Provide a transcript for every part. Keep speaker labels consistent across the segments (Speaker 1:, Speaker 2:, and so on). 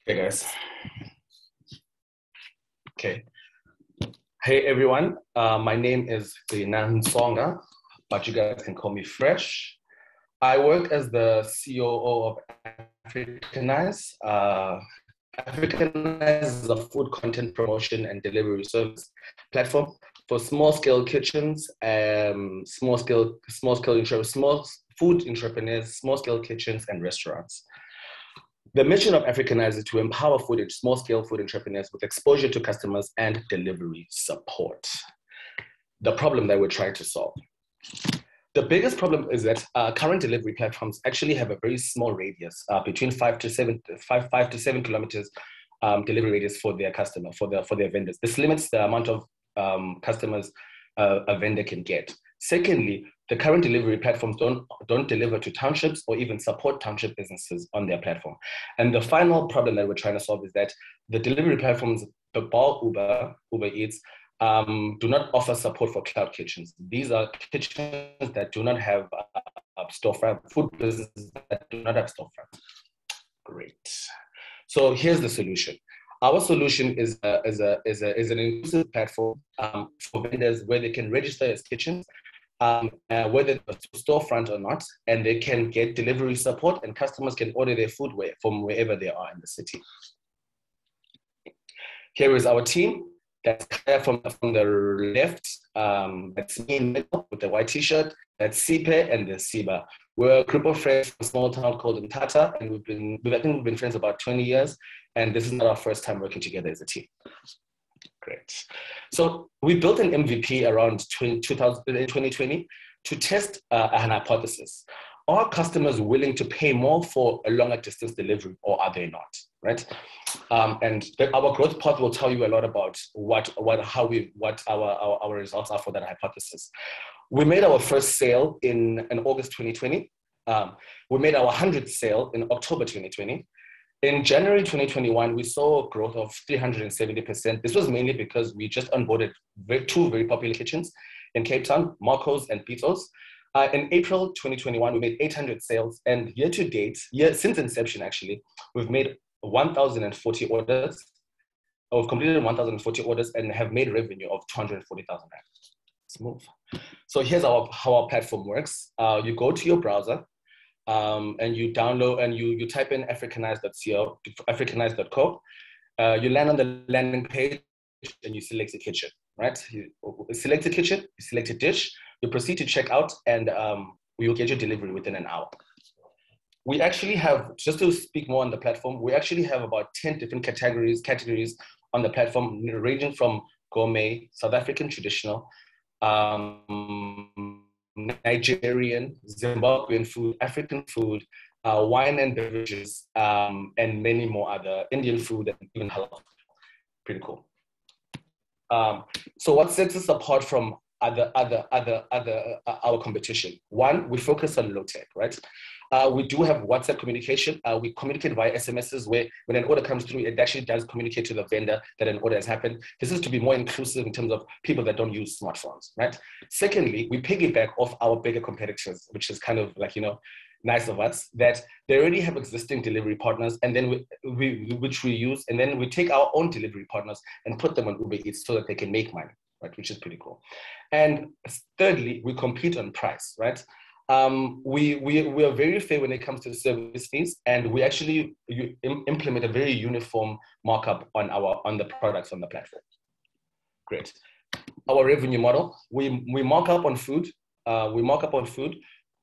Speaker 1: Hey guys. Okay. Hey everyone. My name is Nan Songa, but you guys can call me Fresh. I work as the COO of Africanize. Africanize is a food content promotion and delivery service platform for small-scale kitchens, small food entrepreneurs, small-scale kitchens, and restaurants. The mission of Africanize is to empower small-scale food entrepreneurs with exposure to customers and delivery support. The problem that we're trying to solve. The biggest problem is that current delivery platforms actually have a very small radius, between 5 to 7 kilometers delivery radius for their customer, for their vendors. This limits the amount of customers a vendor can get. Secondly, the current delivery platforms don't deliver to townships or even support township businesses on their platform. And the final problem that we're trying to solve is that the delivery platforms, Uber Eats, do not offer support for cloud kitchens. These are kitchens that do not have storefront, food businesses that do not have storefront. Great. So here's the solution. Our solution is an inclusive platform for vendors where they can register as kitchens, whether it's storefront or not, and they can get delivery support, and customers can order their food from wherever they are in the city. Here is our team. That's clear from the left. That's me in the middle with the white t-shirt. That's Sipe and the Siba. We're a group of friends from a small town called Mtata, and I think we've been friends about 20 years, and this is not our first time working together as a team. Great. So we built an MVP around 2020 to test an hypothesis. Are customers willing to pay more for a longer distance delivery, or are they not, right? And our growth path will tell you a lot about what our results are for that hypothesis. We made our first sale in August 2020. We made our 100th sale in October 2020. In January 2021, we saw a growth of 370%. This was mainly because we just onboarded two very popular kitchens in Cape Town, Marco's and Pitos. In April 2021, we made 800 sales, and year to date, since inception actually, we've made 1,040 orders. We've completed 1,040 orders and have made revenue of 240,000. Let's move. So here's how our platform works. You go to your browser, and you download and you type in africanize.co, africanize.co. You land on the landing page and you select a kitchen, right? You select a kitchen, you select a dish, you proceed to check out, and we will get your delivery within an hour. We actually have, just to speak more on the platform, we actually have about 10 different categories on the platform, ranging from gourmet, South African traditional, Nigerian, Zimbabwean food, African food, wine and beverages, and many more other Indian food and even halal. Pretty cool. So what sets us apart from our competition? One, we focus on low tech, right? We do have WhatsApp communication. We communicate via SMSs where when an order comes through, it actually does communicate to the vendor that an order has happened. This is to be more inclusive in terms of people that don't use smartphones, right? Secondly, we piggyback off our bigger competitors, which is kind of like, nice of us, that they already have existing delivery partners, and then which we use, and then we take our own delivery partners and put them on Uber Eats so that they can make money, right? Which is pretty cool. And thirdly, we compete on price, right? We are very fair when it comes to service fees, and we actually implement a very uniform markup on the products on the platform. Great. Our revenue model, we mark up on food.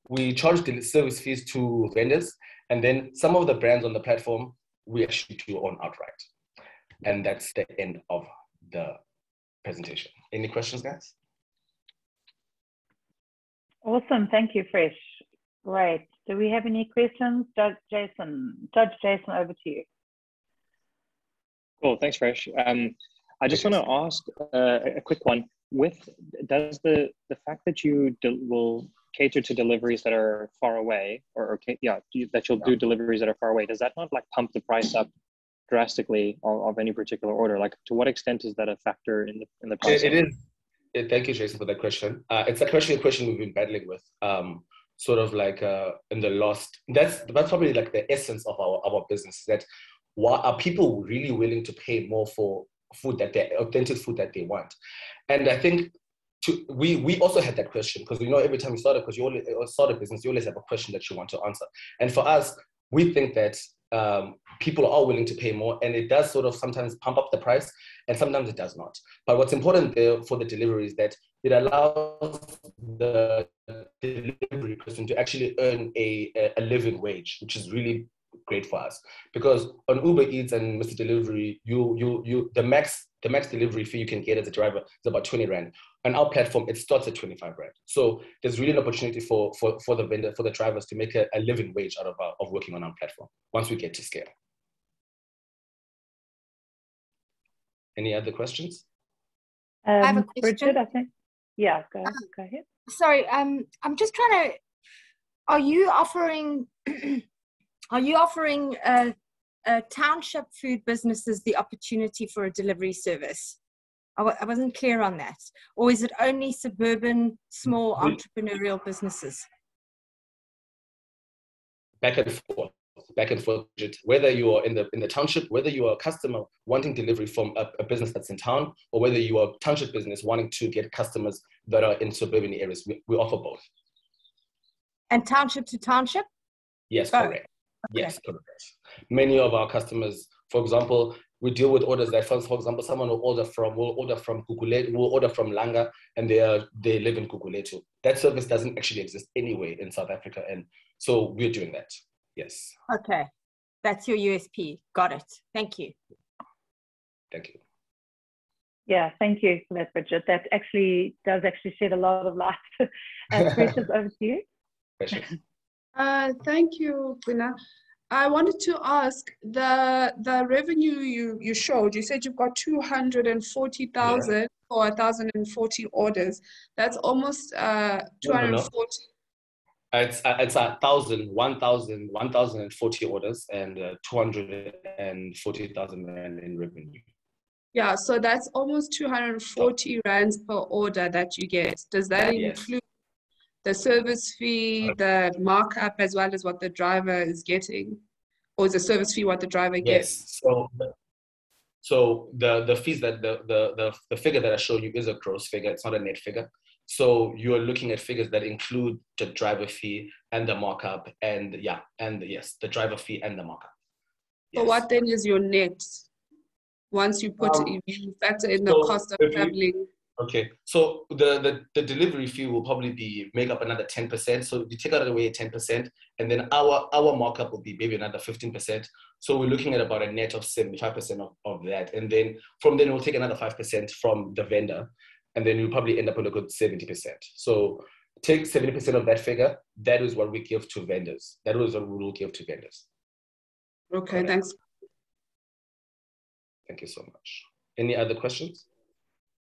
Speaker 1: We charge the service fees to vendors, and then some of the brands on the platform we actually do own outright. And that's the end of the presentation. Any questions, guys?
Speaker 2: Awesome, thank you, Fresh. Great. Do we have any questions? Judge Jason, over to you.
Speaker 3: Cool, thanks, Fresh. I just want to ask a quick one. Does the fact that you will cater to deliveries that are far away, that you'll do deliveries that are far away, does that not like pump the price up drastically of any particular order? Like, to what extent is that a factor in the price?
Speaker 1: It is. Thank you, Jason, for that question. It's actually a question we've been battling with, sort of like in the last. That's probably like the essence of our business. That why are people really willing to pay more for food that authentic food that they want? And I think we also had that question, because every time you start a business, you always have a question that you want to answer. And for us, we think that people are willing to pay more, and it does sort of sometimes pump up the price, and sometimes it does not. But what's important there for the delivery is that it allows the delivery person to actually earn a living wage, which is really great for us. Because on Uber Eats and Mr. Delivery, the max delivery fee you can get as a driver is about 20 Rand. On our platform, it starts at 25 Rand. So there's really an opportunity for the vendor, for the drivers to make a living wage out of working on our platform once we get to scale. Any other questions?
Speaker 4: I have a question.
Speaker 2: Brigitte, I think. Yeah, go ahead.
Speaker 4: Sorry, I'm just trying to. Are you offering township food businesses the opportunity for a delivery service? I wasn't clear on that. Or is it only suburban, small entrepreneurial businesses?
Speaker 1: Back and forth. Whether you are in the township, whether you are a customer wanting delivery from a business that's in town, or whether you are a township business wanting to get customers that are in suburban areas, we offer both. And
Speaker 4: township to township?
Speaker 1: Yes, correct. Okay. Yes, correct. Many of our customers, for example, we deal with orders that, for example, someone will order from Guguletu, will order from Langa, and they live in Guguletu. That service doesn't actually exist anyway in South Africa, and so we're doing that. Yes.
Speaker 4: Okay, that's your USP. Got it. Thank you.
Speaker 1: Thank you.
Speaker 2: Yeah, thank you for that, Brigitte. That does shed a lot of light. Precious, over to you.
Speaker 1: Precious.
Speaker 5: Thank you, Gwina. I wanted to ask the revenue you showed. You said you've got 240,000 for 1,040 orders. That's almost 240.
Speaker 1: No. It's 1,040 orders and 240,000 Rand in revenue.
Speaker 5: Yeah, so that's almost 240 Rands per order that you get. Does that include the service fee, the markup, as well as what the driver is getting? Or is the service fee what the driver gets?
Speaker 1: Yes. So the fees that the figure that I showed you is a gross figure. It's not a net figure. So you're looking at figures that include the driver fee and the markup, and the driver fee and the markup.
Speaker 5: So what then is your net? Once you you factor in the cost of traveling.
Speaker 1: Okay, so the delivery fee will probably make up another 10%. So you take out away 10%, and then our markup will be maybe another 15%. So we're looking at about a net of 75% of that. And then from then we'll take another 5% from the vendor, and then you'll probably end up with a good 70%. So take 70% of that figure. That is what we give to vendors. That is what we will give to vendors.
Speaker 5: Okay, thanks.
Speaker 1: Thank you so much. Any other questions?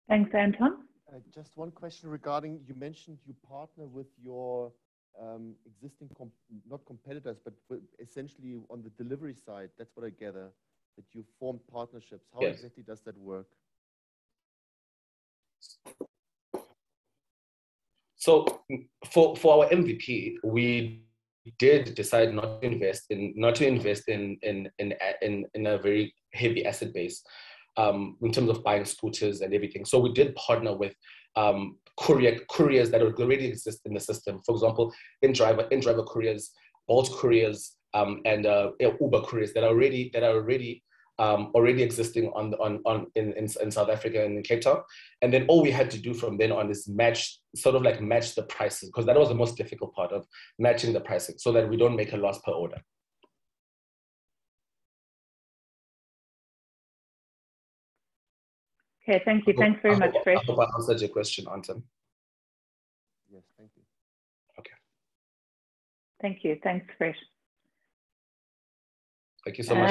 Speaker 2: Thanks, Anton.
Speaker 6: Just one question regarding, you mentioned you partner with your existing, not competitors, but essentially on the delivery side. That's what I gather, that you form partnerships. How exactly does that work?
Speaker 1: So for our MVP, we did decide not to invest in a very heavy asset base in terms of buying scooters and everything. So we did partner with couriers that already exist in the system. For example, in driver couriers, Bolt couriers, and Uber couriers that are already existing in South Africa and in Cape Town. And then all we had to do from then on is match the prices, because that was the most difficult part of matching the pricing, so that we don't make a loss per order.
Speaker 2: Okay, thank you. Thanks very much, Fresh.
Speaker 1: I hope I answered your question, Anton.
Speaker 6: Yes, thank you.
Speaker 1: Okay.
Speaker 2: Thank you. Thanks, Fresh.
Speaker 1: Thank you so much.